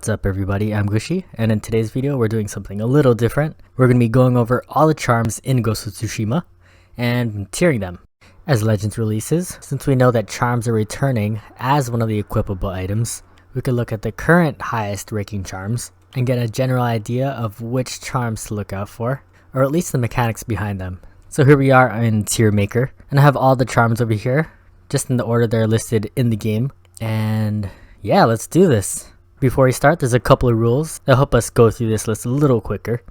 What's up everybody, I'm Gushi, and in today's video we're doing something a little different. We're going to be going over all the charms in Ghost of Tsushima and tiering them as Legends releases. Since we know that charms are returning as one of the equipable items, we could look at the current highest ranking charms and get a general idea of which charms to look out for, or at least the mechanics behind them. So here we are in Tier Maker, and I have all the charms over here, just in the order they're listed in the game. And yeah, let's do this. Before we start, there's a couple of rules that help us go through this list a little quicker.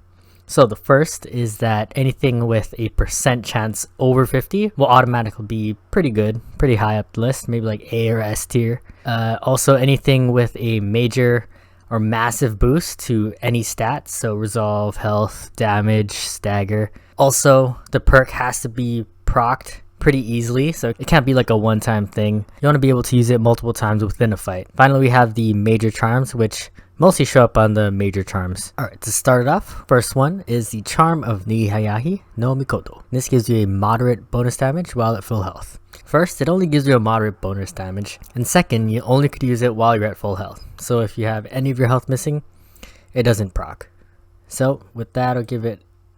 So the first is that anything with a percent chance over 50 will automatically be pretty good, pretty high up the list, maybe like A or S tier. Also anything with a major or massive boost to any stats, so resolve, health, damage, stagger. Also, the perk has to be procced pretty easily, so it can't be like a one-time thing. You want to be able to use it multiple times within a fight. Finally, we have the major charms, which mostly show up on the major charms. Alright, to start it off, first one is the charm of Nihayahi no Mikoto. This gives you a moderate bonus damage while at full health. First, it only gives you a moderate bonus damage, and second, you only could use it while you're at full health. So if you have any of your health missing, it doesn't proc. So with that,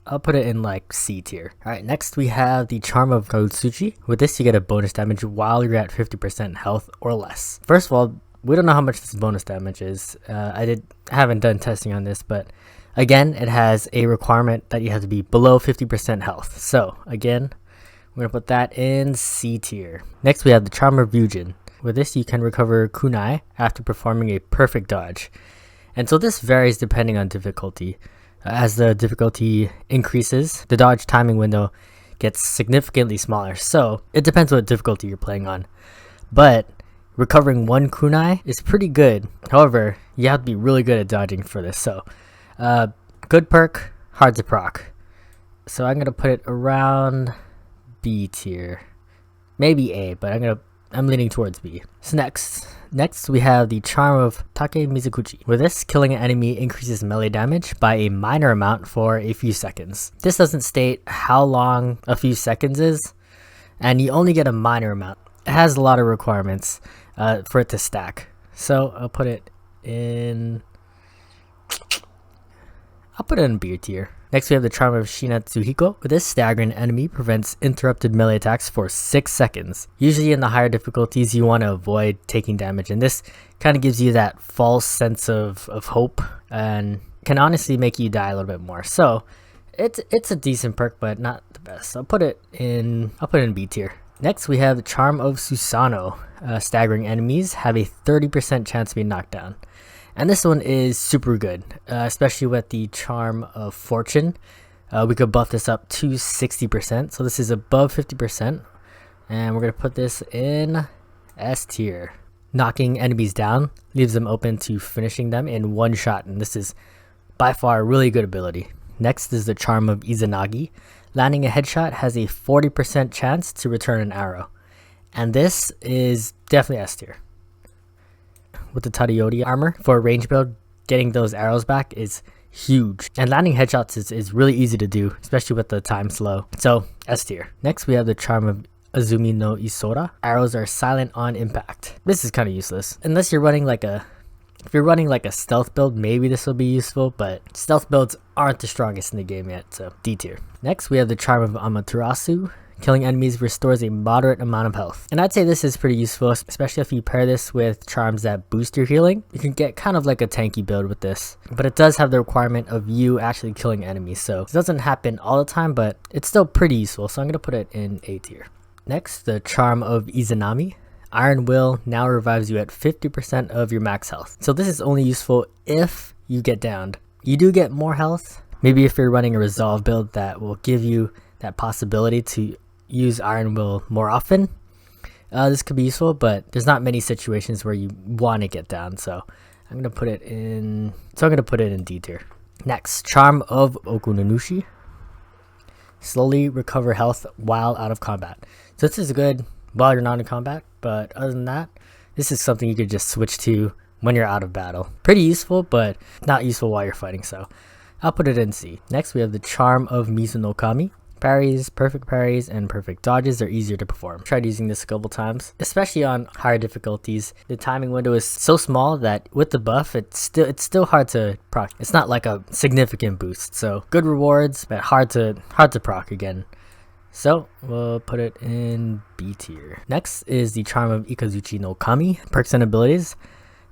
I'll put it in like C tier. Alright, next we have the charm of Kautsuchi. With this, you get a bonus damage while you're at 50% health or less. First of all, we don't know how much this bonus damage is. I haven't done testing on this, but again, it has a requirement that you have to be below 50% health. So again, we're gonna put that in C tier. Next we have the charm of Ryujin. With this, you can recover kunai after performing a perfect dodge. And so this varies depending on difficulty. As the difficulty increases, the dodge timing window gets significantly smaller, so it depends what difficulty you're playing on. But recovering one kunai is pretty good. However, you have to be really good at dodging for this, so good perk, hard to proc. So I'm gonna put it around B tier, maybe A, but I'm leaning towards B. So next we have the charm of Take Mizukuchi. With this, killing an enemy increases melee damage by a minor amount for a few seconds. This doesn't state how long a few seconds is, and you only get a minor amount. It has a lot of requirements for it to stack. So I'll put it in B tier. Next we have the charm of Shinatsuhiko. With this, staggering enemy prevents interrupted melee attacks for 6 seconds. Usually in the higher difficulties you want to avoid taking damage, and this kind of gives you that false sense of hope and can honestly make you die a little bit more. So it's a decent perk, but not the best. I'll put it in B tier. Next we have the charm of Susano. Staggering enemies have a 30% chance to be knocked down. And this one is super good, especially with the charm of Fortune. We could buff this up to 60%, so this is above 50%. And we're going to put this in S tier. Knocking enemies down leaves them open to finishing them in one shot, and this is by far a really good ability. Next is the charm of Izanagi. Landing a headshot has a 40% chance to return an arrow. And this is definitely S tier. With the Tadayori armor, for a range build, getting those arrows back is huge. And landing headshots is really easy to do, especially with the time slow. So, S tier. Next, we have the charm of Azumi no Isora. Arrows are silent on impact. This is kind of useless. Unless you're running like a... If you're running like a stealth build, maybe this will be useful, but stealth builds aren't the strongest in the game yet, so D tier. Next, we have the charm of Amaterasu. Killing enemies restores a moderate amount of health. And I'd say this is pretty useful, especially if you pair this with charms that boost your healing. You can get kind of like a tanky build with this. But it does have the requirement of you actually killing enemies, so it doesn't happen all the time, but it's still pretty useful, so I'm going to put it in A tier. Next, the charm of Izanami. Iron Will now revives you at 50% of your max health. So this is only useful if you get downed. You do get more health. Maybe if you're running a resolve build that will give you that possibility to use Iron Will more often, this could be useful, but there's not many situations where you want to get down, so I'm gonna put it in D tier. Next, charm of Okunanushi. Slowly recover health while out of combat. So this is good while you're not in combat, but other than that, this is something you could just switch to when you're out of battle. Pretty useful, but not useful while you're fighting, so I'll put it in C. Next, we have the charm of Mizunokami. perfect parries, and perfect dodges are easier to perform. Tried using this a couple times, especially on higher difficulties. The timing window is so small that with the buff, it's still hard to proc. It's not like a significant boost, so good rewards, but hard to proc again. So we'll put it in B tier. Next is the Charm of Ikazuchi no Kami. Perks and abilities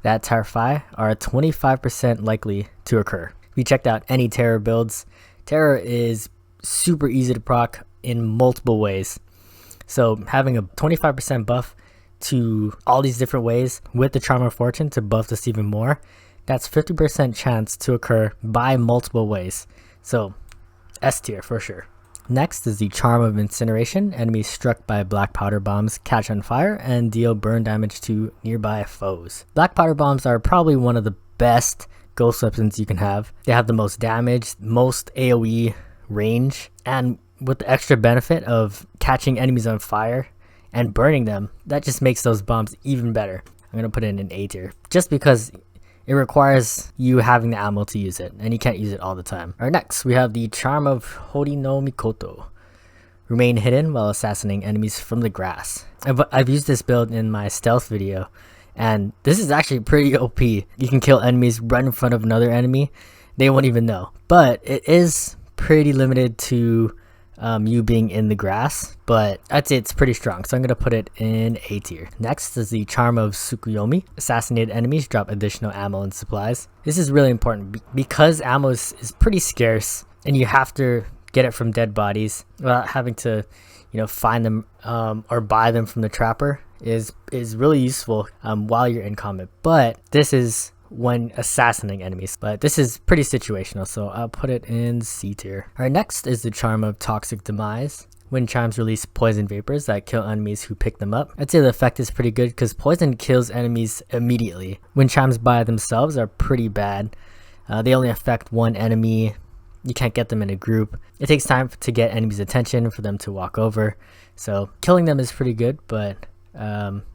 that terrify are 25% likely to occur. If you checked out any terror builds, terror is super easy to proc in multiple ways. So having a 25% buff to all these different ways with the Charm of Fortune to buff this even more, that's 50% chance to occur by multiple ways. So S tier for sure. Next is the Charm of Incineration. Enemies struck by black powder bombs catch on fire and deal burn damage to nearby foes. Black powder bombs are probably one of the best ghost weapons you can have. They have the most damage, most AoE range, and with the extra benefit of catching enemies on fire and burning them, that just makes those bombs even better. I'm gonna put it in A tier just because it requires you having the ammo to use it, and you can't use it all the time. Alright, next we have the Charm of Hori no Mikoto. Remain hidden while assassinating enemies from the grass. I've used this build in my stealth video, and this is actually pretty OP. You can kill enemies right in front of another enemy. They won't even know. But it is pretty limited to you being in the grass, but I'd say it's pretty strong, so I'm going to put it in A tier. Next is the Charm of Tsukuyomi. Assassinated enemies drop additional ammo and supplies. This is really important because ammo is pretty scarce, and you have to get it from dead bodies without having to, find them or buy them from the trapper is really useful while you're in combat. But this is when assassinating enemies, but this is pretty situational, so I'll put it in C tier. Alright, next is the Charm of Toxic Demise. When charms release poison vapors that kill enemies who pick them up. I'd say the effect is pretty good because poison kills enemies immediately. When charms by themselves are pretty bad. They only affect one enemy. You can't get them in a group. It takes time to get enemies' attention for them to walk over, so killing them is pretty good, but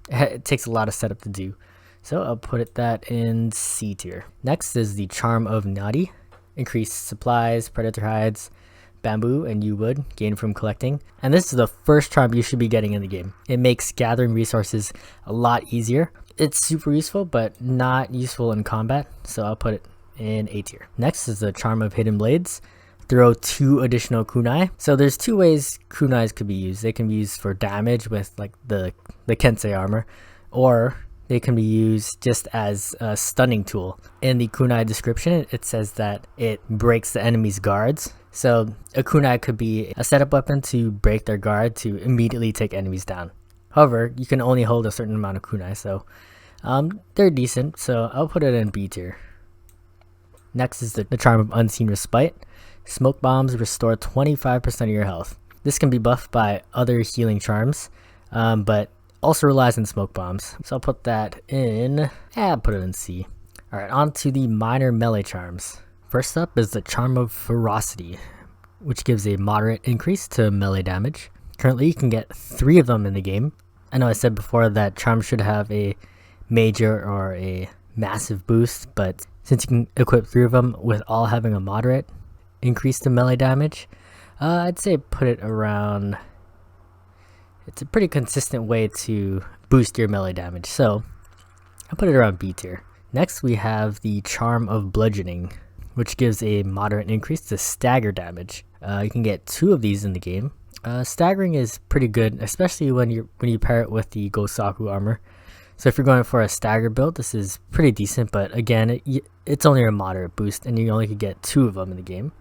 it takes a lot of setup to do. So I'll put that in C tier. Next is the Charm of Nadi. Increased supplies, predator hides, bamboo, and yew wood gained from collecting. And this is the first charm you should be getting in the game. It makes gathering resources a lot easier. It's super useful, but not useful in combat, so I'll put it in A tier. Next is the Charm of Hidden Blades. Throw 2 additional kunai. So there's 2 ways kunais could be used. They can be used for damage with like the Kensei armor, or they can be used just as a stunning tool. In the kunai description, it says that it breaks the enemy's guards. So a kunai could be a setup weapon to break their guard to immediately take enemies down. However, you can only hold a certain amount of kunai, so they're decent, so I'll put it in B tier. Next is the Charm of Unseen Respite. Smoke bombs restore 25% of your health. This can be buffed by other healing charms, but also relies on smoke bombs. So I'll put that in, I'll put it in C. Alright, on to the minor melee charms. First up is the Charm of Ferocity, which gives a moderate increase to melee damage. Currently you can get 3 of them in the game. I know I said before that charms should have a major or a massive boost, but since you can equip 3 of them with all having a moderate increase to melee damage, I'd say put it around. It's a pretty consistent way to boost your melee damage, so I'll put it around B tier. Next we have the Charm of Bludgeoning, which gives a moderate increase to stagger damage. You can get 2 of these in the game. Staggering is pretty good, especially when you pair it with the Gosaku armor. So if you're going for a stagger build, this is pretty decent, but again, it's only a moderate boost, and you only could get 2 of them in the game.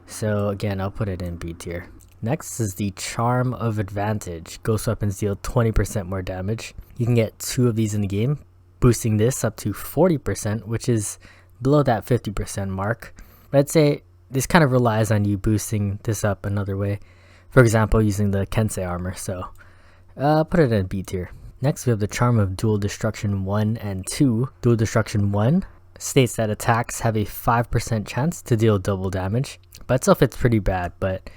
So again, I'll put it in B tier. Next is the Charm of Advantage. Ghost weapons deal 20% more damage. You can get 2 of these in the game, boosting this up to 40%, which is below that 50% mark. But I'd say this kind of relies on you boosting this up another way. For example, using the Kensei armor, so put it in B tier. Next we have the Charm of Dual Destruction 1 and 2. Dual Destruction 1 states that attacks have a 5% chance to deal double damage. By itself it's pretty bad, but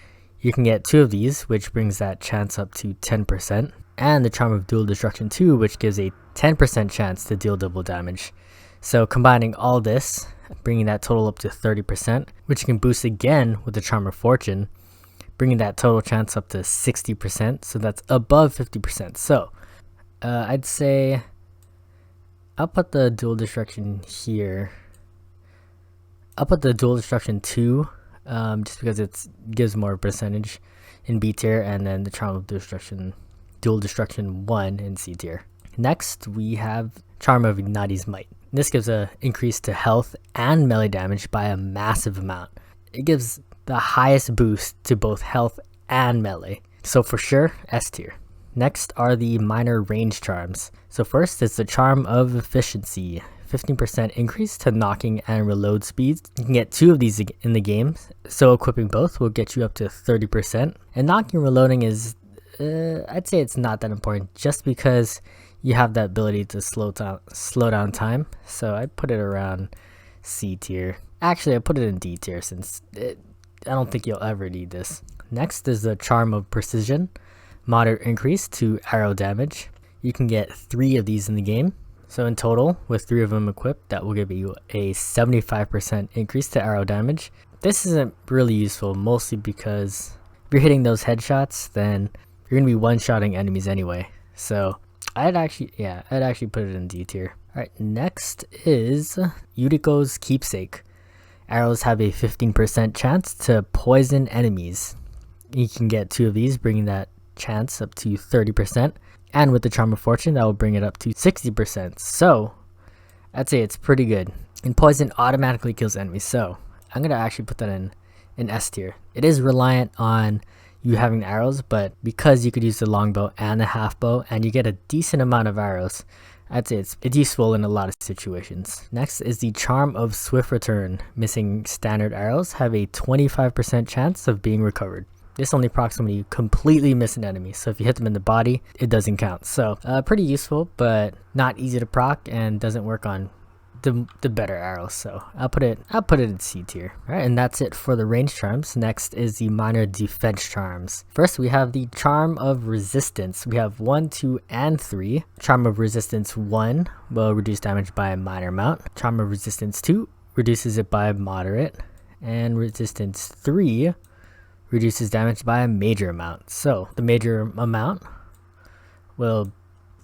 you can get 2 of these, which brings that chance up to 10%. And the Charm of Dual Destruction 2, which gives a 10% chance to deal double damage. So combining all this, bringing that total up to 30%, which you can boost again with the Charm of Fortune, bringing that total chance up to 60%, so that's above 50%. So I'd say I'll put the dual destruction here. I'll put the dual destruction 2, just because it gives more percentage in B tier, and then the charm of dual destruction 1 in C tier. Next, we have Charm of Ignati's Might. This gives a increase to health and melee damage by a massive amount. It gives the highest boost to both health and melee, so for sure S tier. Next are the minor range charms. So first is the Charm of Efficiency, 15% increase to knocking and reload speeds. You can get 2 of these in the game, so equipping both will get you up to 30%. And knocking and reloading is, I'd say it's not that important, just because you have that ability to slow down time. So I'd put it around C tier. Actually, I put it in D tier since I don't think you'll ever need this. Next is the Charm of Precision, moderate increase to arrow damage. You can get 3 of these in the game. So in total, with 3 of them equipped, that will give you a 75% increase to arrow damage. This isn't really useful, mostly because if you're hitting those headshots, then you're going to be one-shotting enemies anyway. So I'd actually put it in D tier. Alright, next is Yuriko's Keepsake. Arrows have a 15% chance to poison enemies. You can get 2 of these, bringing that chance up to 30%. And with the Charm of Fortune, that will bring it up to 60%. So I'd say it's pretty good. And poison automatically kills enemies, so I'm going to actually put that in S tier. It is reliant on you having arrows, but because you could use the longbow and the half bow, and you get a decent amount of arrows, I'd say it's useful in a lot of situations. Next is the Charm of Swift Return. Missing standard arrows have a 25% chance of being recovered. This only procs when you completely miss an enemy, so if you hit them in the body, it doesn't count. So pretty useful, but not easy to proc and doesn't work on the better arrows. So I'll put it in C tier. Alright, and that's it for the range charms. Next is the minor defense charms. First, we have the Charm of Resistance. We have 1, 2, and 3. Charm of Resistance 1 will reduce damage by a minor amount. Charm of Resistance 2 reduces it by moderate, and Resistance 3 reduces damage by a major amount. So the major amount will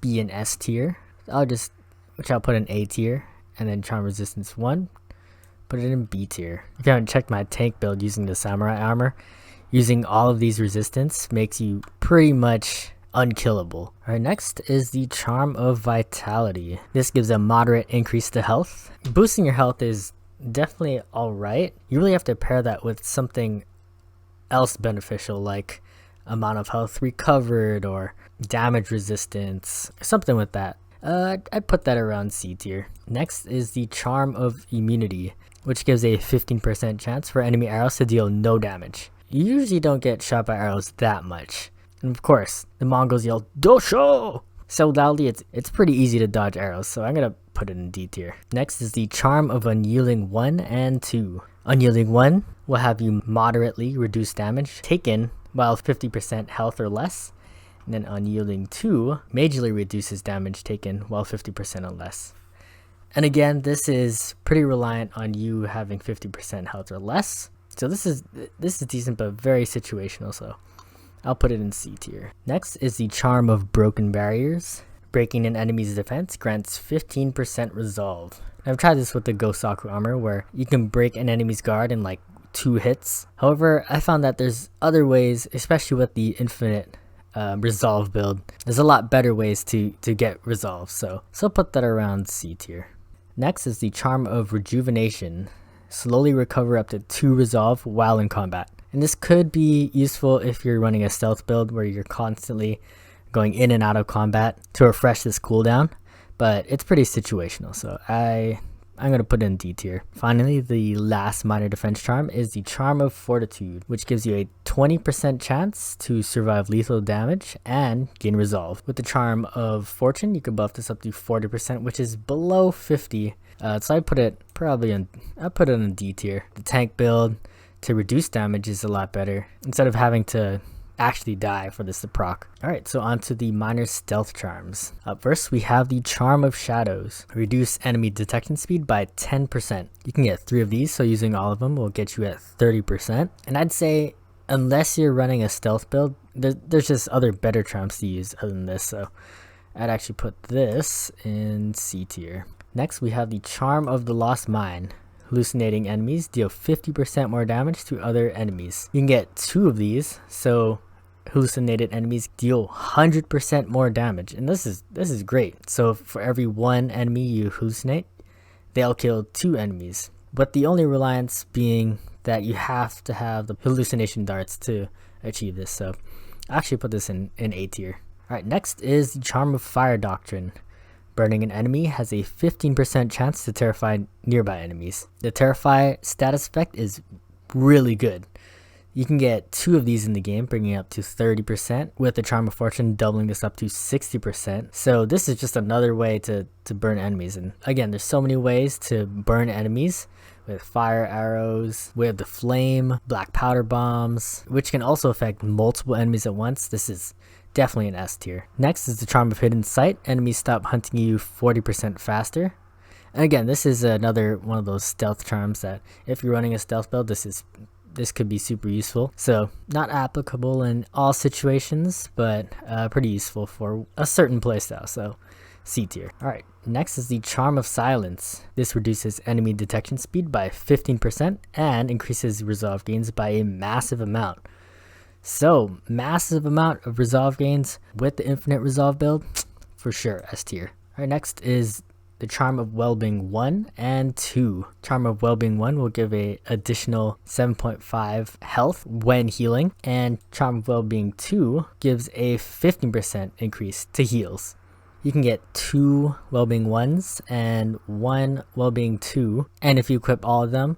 be in S tier. I'll put in A tier, and then Charm Resistance 1, put it in B tier. If you haven't checked my tank build using the samurai armor, using all of these resistance makes you pretty much unkillable. Alright, next is the Charm of Vitality. This gives a moderate increase to health. Boosting your health is definitely alright. You really have to pair that with something else beneficial, like amount of health recovered or damage resistance, something with that. I'd put that around C tier. Next is the Charm of Immunity, which gives a 15% chance for enemy arrows to deal no damage. You usually don't get shot by arrows that much, and of course the Mongols yell "Dosho!" so loudly it's pretty easy to dodge arrows, so I'm gonna put it in D tier. Next is the Charm of Unyielding 1 and 2. Unyielding 1 will have you moderately reduce damage taken while 50% health or less, and then Unyielding 2 majorly reduces damage taken while 50% or less. And again, this is pretty reliant on you having 50% health or less, so this is decent but very situational, so I'll put it in C tier. Next is the Charm of Broken Barriers. Breaking an enemy's defense grants 15% resolve. I've tried this with the Ghost Aku armor, where you can break an enemy's guard in like 2 hits. However, I found that there's other ways, especially with the infinite resolve build. There's a lot better ways to get resolve, so put that around C tier. Next is the Charm of Rejuvenation. Slowly recover up to 2 resolve while in combat. And this could be useful if you're running a stealth build where you're constantly going in and out of combat to refresh this cooldown, but it's pretty situational, so I'm going to put it in D tier. Finally, the last minor defense charm is the Charm of Fortitude, which gives you a 20% chance to survive lethal damage and gain resolve. With the Charm of Fortune, you can buff this up to 40%, which is below 50, so I'll put it in D tier. The tank build to reduce damage is a lot better, instead of having to actually die for this to proc. Alright, so on to the minor stealth charms. Up first, we have the Charm of Shadows. Reduce enemy detection speed by 10%. You can get 3 of these, so using all of them will get you at 30%. And I'd say unless you're running a stealth build, there's just other better charms to use other than this, so I'd actually put this in C tier. Next, we have the Charm of the Lost Mine. Hallucinating enemies deal 50% more damage to other enemies. You can get 2 of these, so hallucinated enemies deal 100% more damage, and this is great. So for every 1 enemy you hallucinate, they'll kill 2 enemies. But the only reliance being that you have to have the hallucination darts to achieve this. So I actually put this in A tier. Alright, next is the Charm of Fire Doctrine. Burning an enemy has a 15% chance to terrify nearby enemies. The Terrify status effect is really good. You can get 2 of these in the game, bringing it up to 30%, with the Charm of Fortune doubling this up to 60%. So this is just another way to burn enemies. And again, there's so many ways to burn enemies, with fire arrows, with the flame, black powder bombs, which can also affect multiple enemies at once. This is definitely an S tier. Next is the Charm of Hidden Sight. Enemies stop hunting you 40% faster. And again, this is another one of those stealth charms that if you're running a stealth build, this could be super useful. So not applicable in all situations, but pretty useful for a certain playstyle. So C tier. Alright, next is the Charm of Silence. This reduces enemy detection speed by 15% and increases resolve gains by a massive amount. So massive amount of resolve gains with the infinite resolve build, for sure S tier. Alright, next is the Charm of Wellbeing 1 and 2. Charm of Wellbeing 1 will give a additional 7.5 health when healing, and Charm of Wellbeing 2 gives a 15% increase to heals. You can get 2 Wellbeing 1s and 1 Wellbeing 2, and if you equip all of them,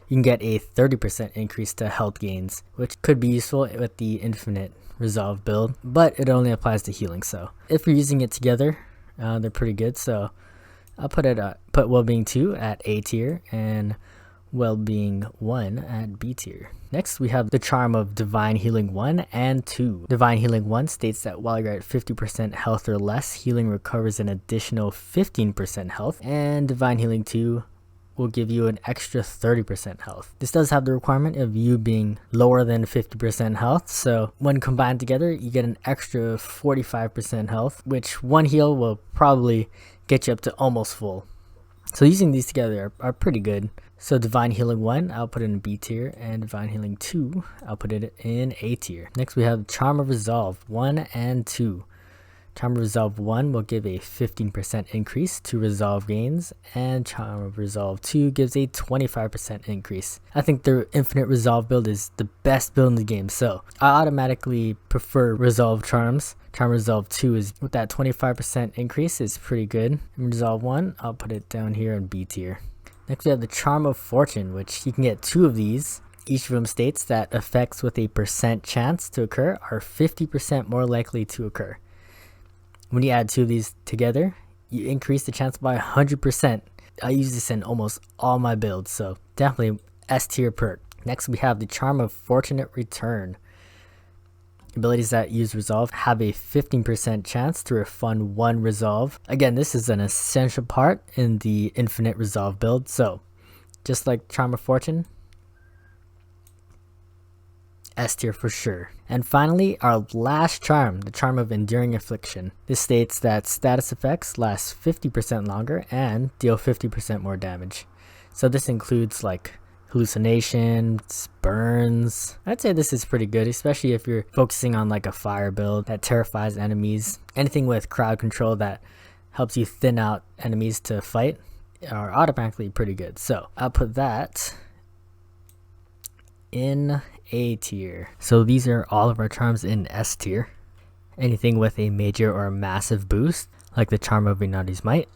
you can get a 30% increase to health gains, which could be useful with the infinite resolve build, but it only applies to healing. So if you're using it together, they're pretty good. So I'll put Wellbeing 2 at A tier and Wellbeing 1 at B tier. Next, we have the Charm of Divine Healing 1 and 2. Divine Healing 1 states that while you're at 50% health or less, healing recovers an additional 15% health, and Divine Healing 2 will give you an extra 30% health. This does have the requirement of you being lower than 50% health, so when combined together, you get an extra 45% health, which one heal will probably get you up to almost full. So using these together are pretty good. So Divine Healing 1, I'll put it in B tier, and Divine Healing 2, I'll put it in A tier. Next we have Charm of Resolve 1 and 2. Charm of Resolve 1 will give a 15% increase to resolve gains, and Charm of Resolve 2 gives a 25% increase. I think the infinite resolve build is the best build in the game, so I automatically prefer resolve charms. Charm Resolve 2 is with that 25% increase is pretty good. And Resolve 1, I'll put it down here in B tier. Next we have the Charm of Fortune, which you can get 2 of these. Each of them states that effects with a % chance to occur are 50% more likely to occur. When you add 2 of these together, you increase the chance by 100%. I use this in almost all my builds, so definitely S tier perk. Next we have the Charm of Fortunate Return. Abilities that use resolve have a 15% chance to refund 1 resolve. Again, this is an essential part in the infinite resolve build, so just like Charm of Fortune, S tier for sure. And finally, our last charm, the Charm of Enduring Affliction. This states that status effects last 50% longer and deal 50% more damage. So this includes like hallucinations, burns. I'd say this is pretty good, especially if you're focusing on like a fire build that terrifies enemies. Anything with crowd control that helps you thin out enemies to fight are automatically pretty good. So I'll put that in A tier. So these are all of our charms in S tier. Anything with a major or massive boost, like the Charm of Inari's Might,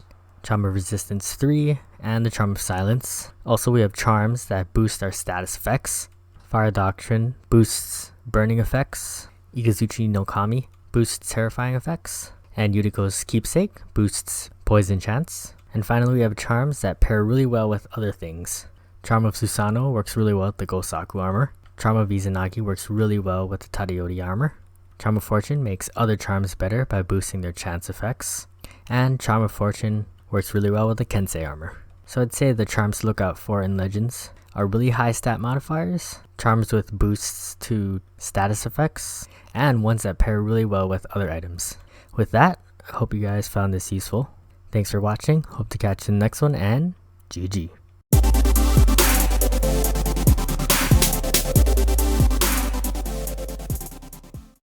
Charm of Resistance 3, and the Charm of Silence. Also, we have charms that boost our status effects. Fire Doctrine boosts burning effects. Ikazuchi no Kami boosts terrifying effects. And Yuriko's Keepsake boosts poison chance. And finally, we have charms that pair really well with other things. Charm of Susanoo works really well with the Gosaku armor. Charm of Izanagi works really well with the Tadayori armor. Charm of Fortune makes other charms better by boosting their chance effects. And Charm of Fortune works really well with the Kensei armor. So I'd say the charms to look out for in Legends are really high stat modifiers, charms with boosts to status effects, and ones that pair really well with other items. With that, I hope you guys found this useful. Thanks for watching, hope to catch you in the next one, and GG.